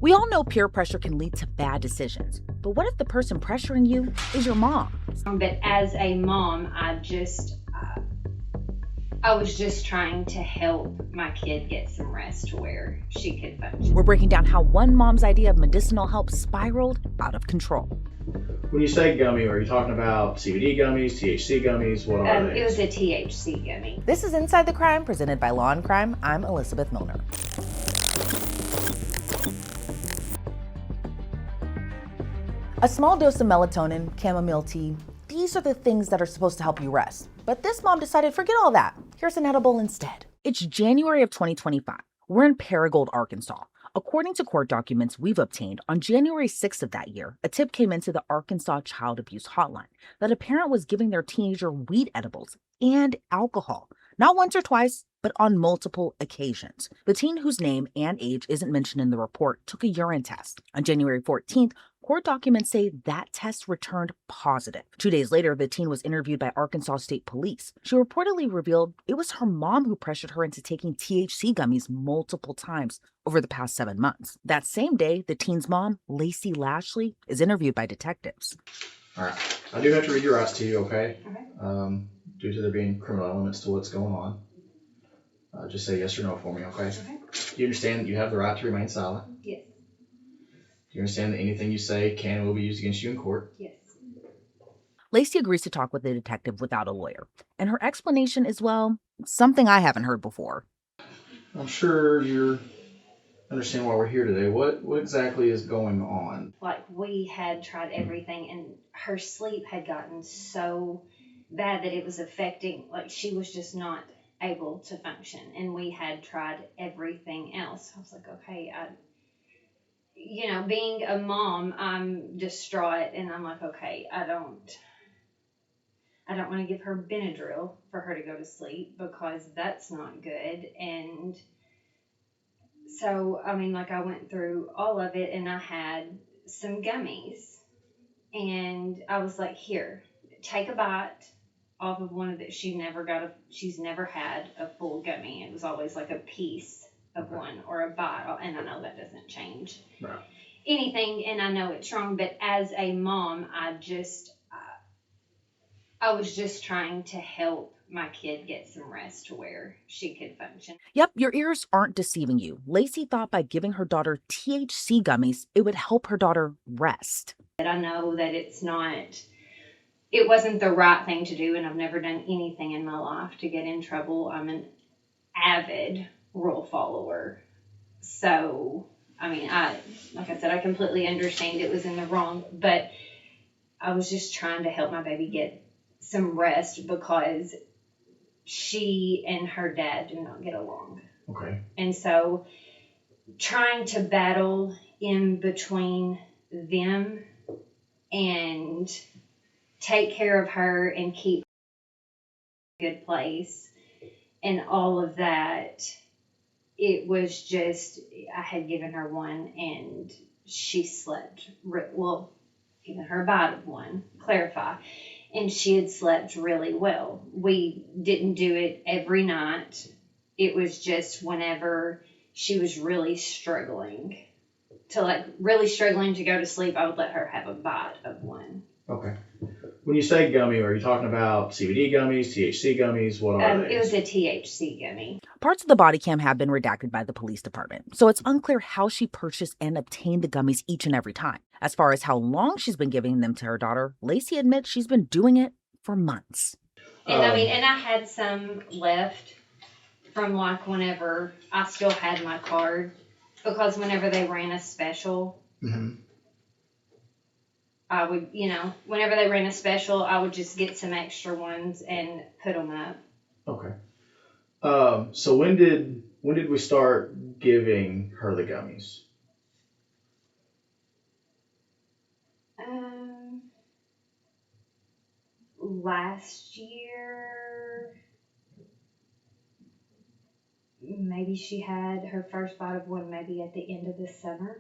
We all know peer pressure can lead to bad decisions, but what if the person pressuring you is your mom? But as a mom, I was just trying to help my kid get some rest to where she could function. We're breaking down how one mom's idea of medicinal help spiraled out of control. When you say gummy, are you talking about CBD gummies, THC gummies? What are they? It was a THC gummy. This is Inside the Crime, presented by Law&Crime. I'm Elizabeth Millner. A small dose of melatonin, chamomile tea, these are the things that are supposed to help you rest. But this mom decided, forget all that. Here's an edible instead. It's January of 2025. We're in Paragould, Arkansas. According to court documents we've obtained, on January 6th of that year, a tip came into the Arkansas Child Abuse Hotline that a parent was giving their teenager weed edibles and alcohol, not once or twice, but on multiple occasions. The teen, whose name and age isn't mentioned in the report, took a urine test. On January 14th, court documents say that test returned positive. 2 days later, the teen was interviewed by Arkansas State Police. She reportedly revealed it was her mom who pressured her into taking THC gummies multiple times over the past 7 months. That same day, the teen's mom, Lacey Lashley, is interviewed by detectives. All right. I do have to read your rights to you, okay? Okay. Due to there being criminal elements to what's going on. Just say yes or no for me, okay? Okay. Do you understand that you have the right to remain silent? Yes. Do you understand that anything you say can and will be used against you in court? Yes. Lacey agrees to talk with the detective without a lawyer. And her explanation is, well, something I haven't heard before. I'm sure you understand why we're here today. What exactly is going on? Like, we had tried everything, and her sleep had gotten so bad that it was affecting, like, she was just not able to function, and we had tried everything else. I was like, okay, being a mom, I'm distraught, and I'm like, okay, I don't want to give her Benadryl for her to go to sleep, because that's not good. And so, I went through all of it, and I had some gummies, and I was like, here, take a bite off of one of the, she's never had a full gummy. It was always like a piece of one or a bite, and I know that doesn't change anything, and I know it's wrong, but as a mom, I was just trying to help my kid get some rest to where she could function. Yep, your ears aren't deceiving you. Lacey thought by giving her daughter THC gummies, it would help her daughter rest. But I know that it wasn't the right thing to do, and I've never done anything in my life to get in trouble. I'm an avid rule follower. So, like I said, I completely understand it was in the wrong, but I was just trying to help my baby get some rest, because she and her dad do not get along. Okay. And so trying to battle in between them and take care of her and keep her in a good place and all of that, it was just, I had given her one, and she slept, given her a bite of one, clarify, and she had slept really well. We didn't do it every night. It was just whenever she was really struggling to go to sleep, I would let her have a bite of one. Okay. When you say gummy, are you talking about CBD gummies, THC gummies? What are they? It was a THC gummy. Parts of the body cam have been redacted by the police department, so it's unclear how she purchased and obtained the gummies each and every time. As far as how long she's been giving them to her daughter, Lacey admits she's been doing it for months. And I had some left from whenever I still had my card, because whenever they ran a special, I would, whenever they ran a special, I would just get some extra ones and put them up. Okay. So when did we start giving her the gummies? Last year, maybe she had her first bite of one maybe at the end of the summer.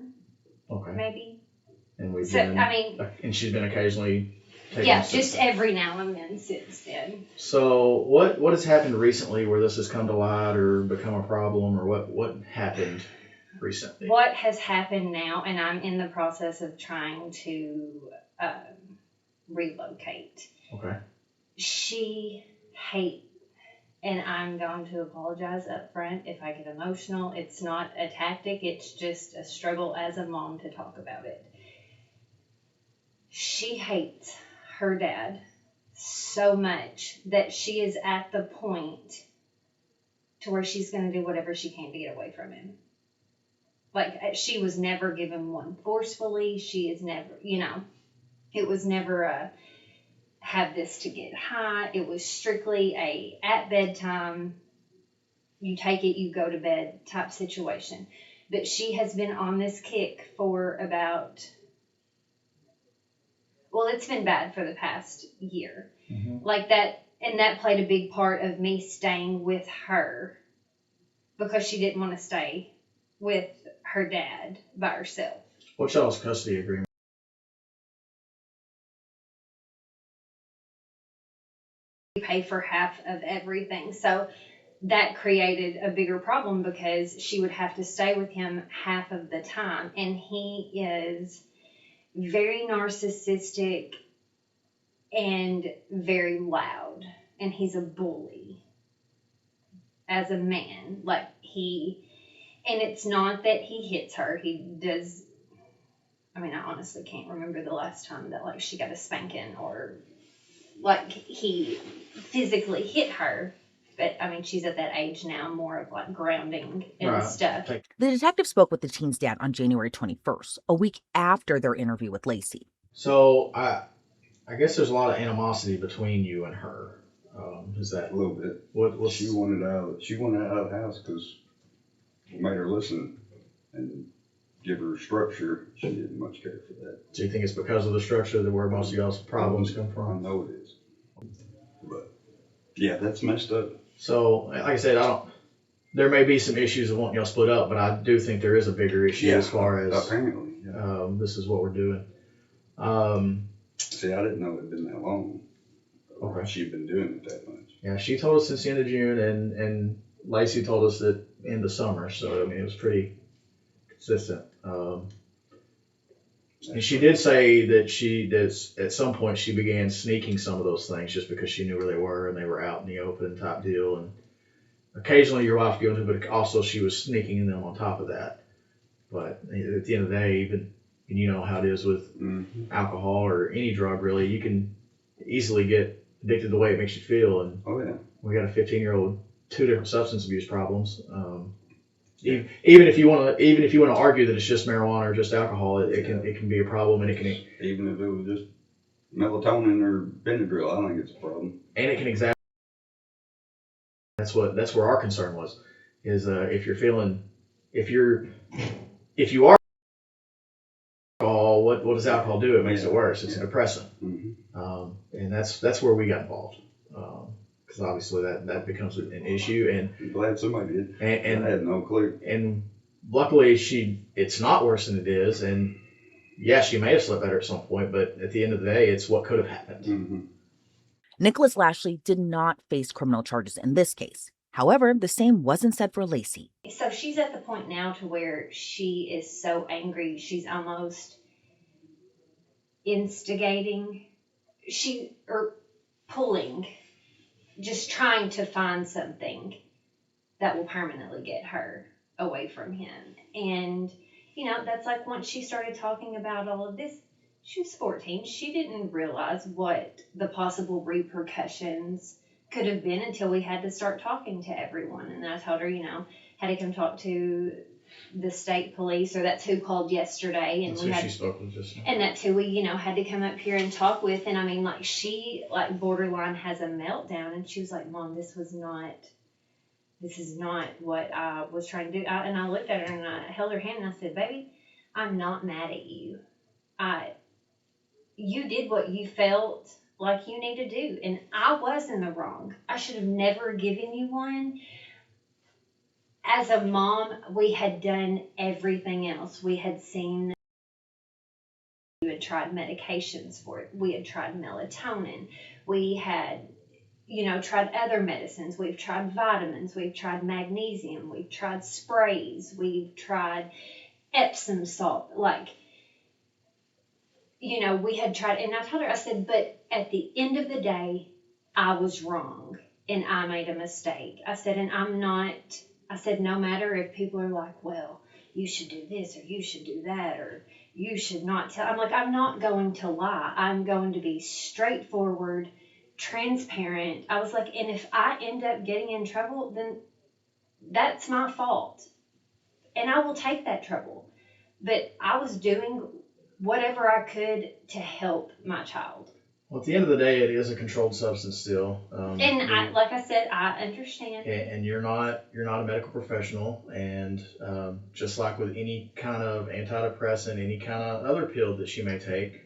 Okay. Maybe. And and she's been occasionally taking just every now and then since then. So what has happened recently where this has come to light or become a problem, or what happened? recently? What has happened now, and I'm in the process of trying to relocate. Okay. She hates, and I'm going to apologize up front if I get emotional. It's not a tactic, it's just a struggle as a mom to talk about it. She hates her dad so much that she is at the point to where she's going to do whatever she can to get away from him. Like, she was never given one forcefully. She is never, it was never a have this to get high. It was strictly at bedtime, you take it, you go to bed type situation. But she has been on this kick for it's been bad for the past year. Mm-hmm. Like that, and that played a big part of me staying with her because she didn't want to stay with her dad by herself. What's y'all's custody agreement? We pay for half of everything. So that created a bigger problem because she would have to stay with him half of the time. And he is very narcissistic and very loud. And he's a bully as a man. And it's not that he hits her. He does. I mean, I honestly can't remember the last time that she got a spanking or he physically hit her. But I mean, she's at that age now, more of grounding and stuff. The detective spoke with the teen's dad on January 21st, a week after their interview with Lacey. So I guess there's a lot of animosity between you and her. Is that a little bit? What she wanted out? She wanted out of the house because we made her listen and give her structure. She didn't much care for that. Do you think it's because of the structure that where most of y'all's problems come I from? know it is, but yeah, that's messed up. So, like I said, there may be some issues of wanting y'all split up, but I do think there is a bigger issue as far as apparently. Yeah. This is what we're doing. See, I didn't know it had been that long. Okay. She'd been doing it that much. Yeah, she told us since the end of June, and Lacey told us that in the summer. So I mean, it was pretty consistent. And she did say that at some point she began sneaking some of those things just because she knew where they were and they were out in the open type deal. And occasionally your wife guilty, but also she was sneaking them on top of that. But at the end of the day, even you know how it is with alcohol or any drug really, you can easily get addicted the way it makes you feel. And we got a 15-year-old, 2 different substance abuse problems. Even if you want to argue that it's just marijuana or just alcohol, it can be a problem, and it can even if it was just melatonin or Benadryl, I think it's a problem. And it can exacerbate. That's where our concern was, is if you are alcohol, what does alcohol do? It makes it worse. It's a depressant, and that's where we got involved. Because obviously that becomes an issue, and I'm glad somebody did. And I had no clue. And luckily, it's not worse than it is. And yeah, she may have slept better at some point, but at the end of the day, it's what could have happened. Nicholas Lashley did not face criminal charges in this case. However, the same wasn't said for Lacey. So she's at the point now to where she is so angry, she's almost instigating, or pulling, just trying to find something that will permanently get her away from him. And, that's like once she started talking about all of this, she was 14. She didn't realize what the possible repercussions could have been until we had to start talking to everyone. And I told her, had to come talk to the state police, or that's who called yesterday. And she spoke with just now. And that's who we, had to come up here and talk with. And I mean, she borderline has a meltdown, and she was like, Mom, this is not what I was trying to do. And I looked at her and I held her hand and I said, baby, I'm not mad at you. You did what you felt like you need to do, and I was in the wrong. I should have never given you one. As a mom, we had done everything else. We had seen, we had tried medications for it. We had tried melatonin. We had tried other medicines. We've tried vitamins. We've tried magnesium. We've tried sprays. We've tried Epsom salt. Like, we had tried, and I told her, I said, but at the end of the day, I was wrong and I made a mistake. I said, and I said, no matter if people are like, well, you should do this or you should do that or you should not tell. I'm like, I'm not going to lie. I'm going to be straightforward, transparent. I was like, and if I end up getting in trouble, then that's my fault. And I will take that trouble. But I was doing whatever I could to help my child. Well, at the end of the day, it is a controlled substance still. Like I said, I understand. And you're not a medical professional, and just like with any kind of antidepressant, any kind of other pill that she may take,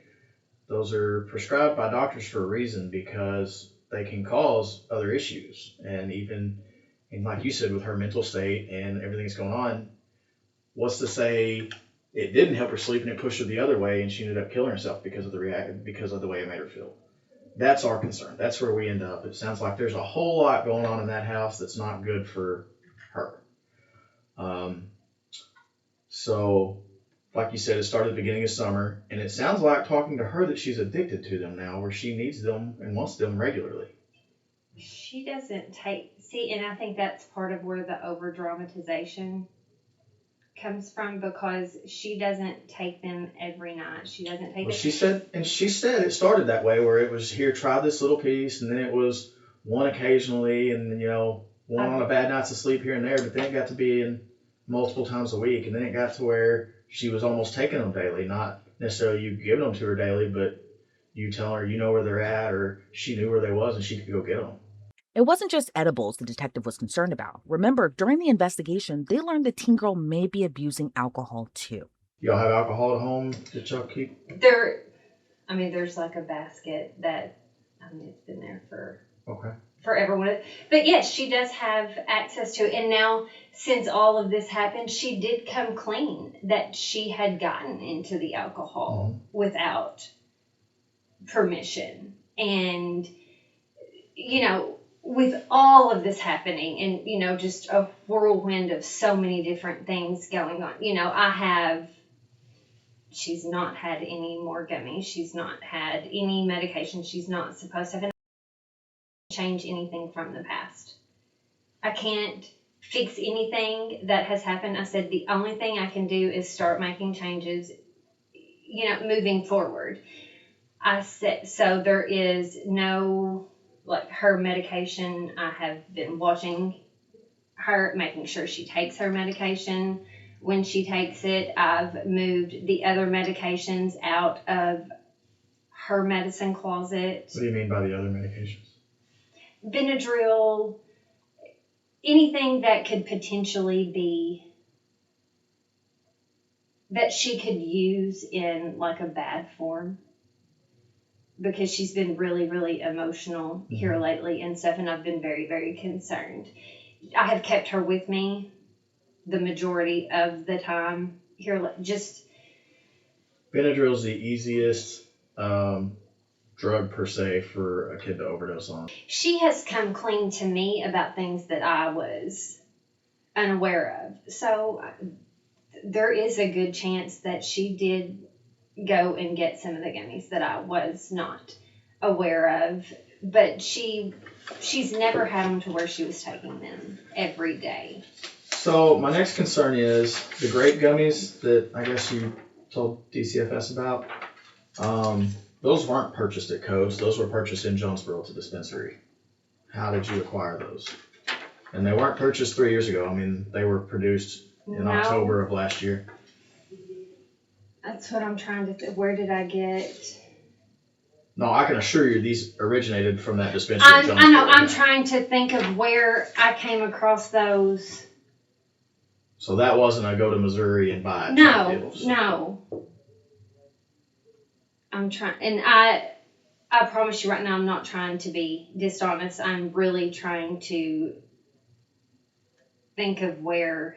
those are prescribed by doctors for a reason, because they can cause other issues. And like you said, with her mental state and everything that's going on, what's to say it didn't help her sleep and it pushed her the other way and she ended up killing herself because of the way it made her feel? That's our concern. That's where we end up. It sounds like there's a whole lot going on in that house that's not good for her. So, like you said, it started at the beginning of summer, and it sounds like, talking to her, that she's addicted to them now, where she needs them and wants them regularly. She doesn't and I think that's part of where the over-dramatization comes from, because she doesn't take them every night. She doesn't take them. She said it started that way, where it was, here, try this little piece, and then it was one occasionally, and one on a bad night's of sleep here and there, but then it got to be in multiple times a week, and then it got to where she was almost taking them daily, not necessarily you giving them to her daily, but you telling her where they're at, or she knew where they was and she could go get them. It wasn't just edibles the detective was concerned about. Remember, during the investigation, they learned the teen girl may be abusing alcohol too. Y'all have alcohol at home that y'all keep? There's like a basket that, it's been there for forever. But yes, she does have access to it. And now, since all of this happened, she did come clean that she had gotten into the alcohol without permission. And, with all of this happening and, just a whirlwind of so many different things going on, she's not had any more gummies. She's not had any medication she's not supposed to have. And I can't change anything from the past. I can't fix anything that has happened. I said the only thing I can do is start making changes, moving forward. I said, so there is no, her medication. I have been watching her, making sure she takes her medication. When she takes it, I've moved the other medications out of her medicine closet. What do you mean by the other medications? Benadryl, anything that could potentially be, that she could use in a bad form. Because she's been really, really emotional here lately and stuff, and I've been very, very concerned. I have kept her with me the majority of the time here. Benadryl is the easiest drug per se for a kid to overdose on. She has come clean to me about things that I was unaware of. So there is a good chance that she did go and get some of the gummies that I was not aware of, but she's never had them to where she was taking them every day. So my next concern is the grape gummies that I guess you told DCFS about. Those weren't purchased at Coast. Those were purchased in Jonesboro at the dispensary. How did you acquire those? And they weren't purchased 3 years ago. They were produced in October of last year. That's what I'm trying to think. Where did I get? No, I can assure you these originated from that dispensary. I know. I'm trying to think of where I came across those. So that wasn't a go to Missouri and buy it. No. I'm trying, and I promise you right now, I'm not trying to be dishonest. I'm really trying to think of where.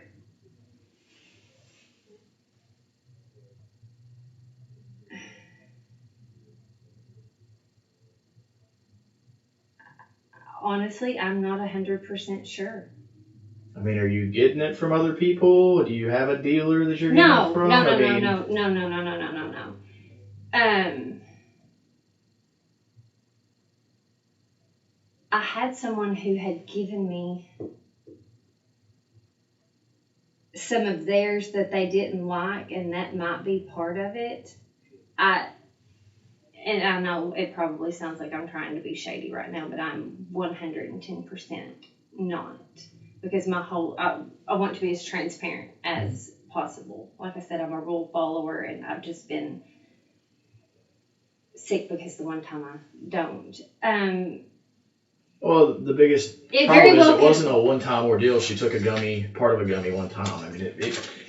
Honestly, I'm not 100% sure. I mean, are you getting it from other people? Do you have a dealer that you're getting No, it from? no, no, I no, mean, no, no, no, no, no, no, no, no. I had someone who had given me some of theirs that they didn't like, and that might be part of it. And I know it probably sounds like I'm trying to be shady right now, but I'm 110% not. Because I want to be as transparent as possible. Like I said, I'm a rule follower, and I've just been sick because the one time I don't. well, the biggest It problem very is well it wasn't a one-time ordeal. She took part of a gummy one time. I mean,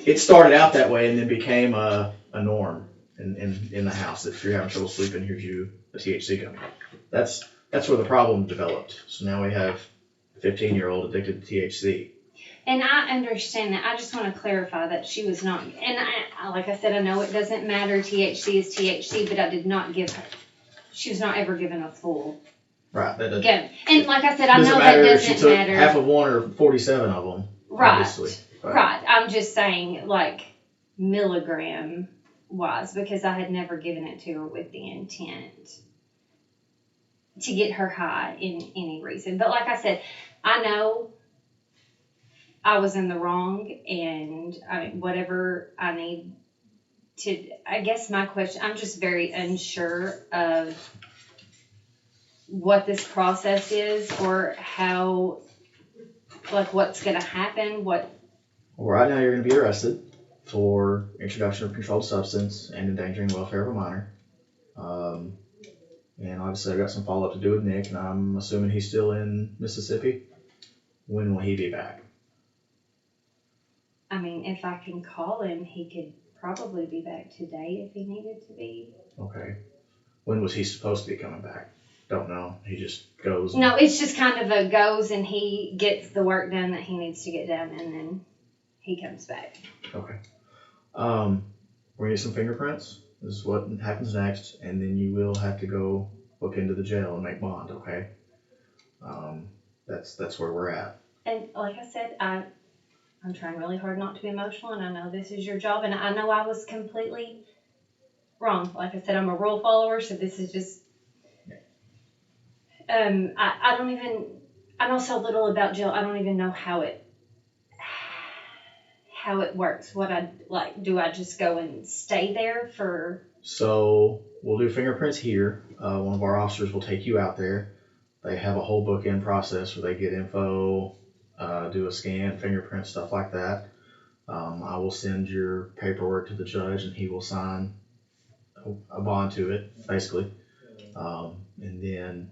it started out that way and then became a norm in the house. If you're having trouble sleeping, here's you a THC gummy. That's where the problem developed. So now we have a 15-year-old addicted to THC. And I understand that. I just want to clarify that she was not, and like I said, I know it doesn't matter. THC is THC, but I did not give her, she was not ever given a full Right. That doesn't, gum. And like I said, I doesn't know matter that if she doesn't took matter. half of one or 47 of them. Right. Obviously. Right. I'm just saying, like, milligram wise, because I had never given it to her with the intent to get her high in any reason. But like I said, I know I was in the wrong, and I mean, whatever I need to, I guess my question, I'm just very unsure of what this process is or how, like, what's going to happen, Well, right now you're going to be arrested for introduction of controlled substance and endangering the welfare of a minor. And obviously I've got some follow-up to do with Nick, and I'm assuming he's still in Mississippi. When will he be back? I mean, if I can call him, he could probably be back today if he needed to be. Okay. When was he supposed to be coming back? Don't know. He just goes. No, it's just kind of a goes and he gets the work done that he needs to get done, and then he comes back. Okay. We're gonna get some fingerprints. This is what happens next, and then you will have to go look into the jail and make bond. Okay. That's where we're at. And like I said, I'm trying really hard not to be emotional, and I know this is your job, and I know I was completely wrong. Like I said, I'm a rule follower, so this is just, I don't even, I know so little about jail, I don't even know how it works. Do I just go and stay there for? So we'll do fingerprints here. One of our officers will take you out there. They have a whole book-in process where they get info, do a scan, fingerprint, stuff like that. I will send your paperwork to the judge, and he will sign a bond to it, basically. And then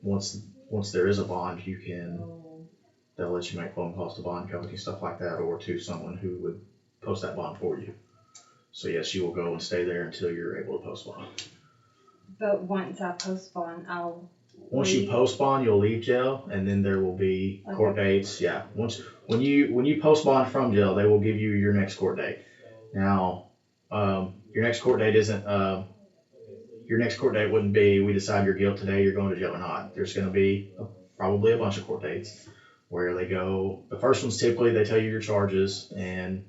once there is a bond, they'll let you make phone calls to bond company, stuff like that, or to someone who would post that bond for you. So yes, you will go and stay there until you're able to post bond. But once I post bond, Once you post bond, you'll leave jail, and then there will be court dates. Yeah. When you post bond from jail, they will give you your next court date. Now, your next court date isn't. Your next court date wouldn't be we decide your guilt today, you're going to jail or not. There's going to be probably a bunch of court dates where they go. The first one's typically they tell you your charges and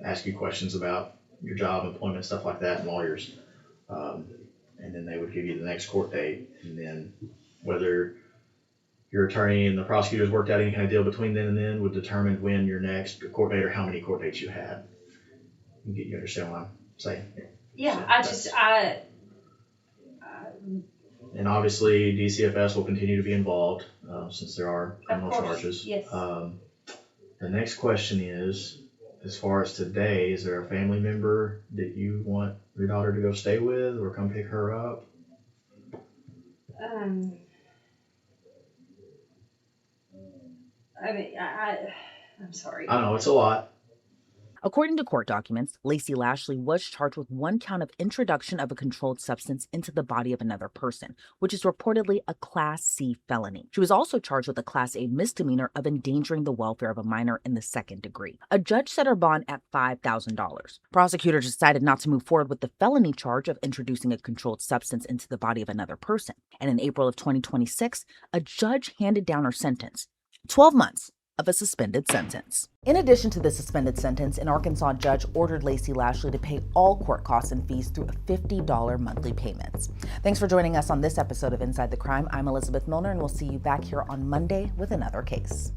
ask you questions about your job, employment, stuff like that, and lawyers. And then they would give you the next court date, and then whether your attorney and the prosecutors worked out any kind of deal between then and then would determine when your next court date or how many court dates you had. You understand what I'm saying? Yeah, So and obviously DCFS will continue to be involved since there are criminal charges. Yes. The next question is, as far as today, is there a family member that you want your daughter to go stay with or come pick her up? I mean, I'm sorry. I know it's a lot. According to court documents, Lacey Lashley was charged with 1 count of introduction of a controlled substance into the body of another person, which is reportedly a Class C felony. She was also charged with a Class A misdemeanor of endangering the welfare of a minor in the 2nd degree. A judge set her bond at $5,000. Prosecutors decided not to move forward with the felony charge of introducing a controlled substance into the body of another person. And in April of 2026, a judge handed down her sentence, 12 months of a suspended sentence. In addition to the suspended sentence, an Arkansas judge ordered Lacey Lashley to pay all court costs and fees through $50 monthly payments. Thanks for joining us on this episode of Inside the Crime. I'm Elizabeth Millner, and we'll see you back here on Monday with another case.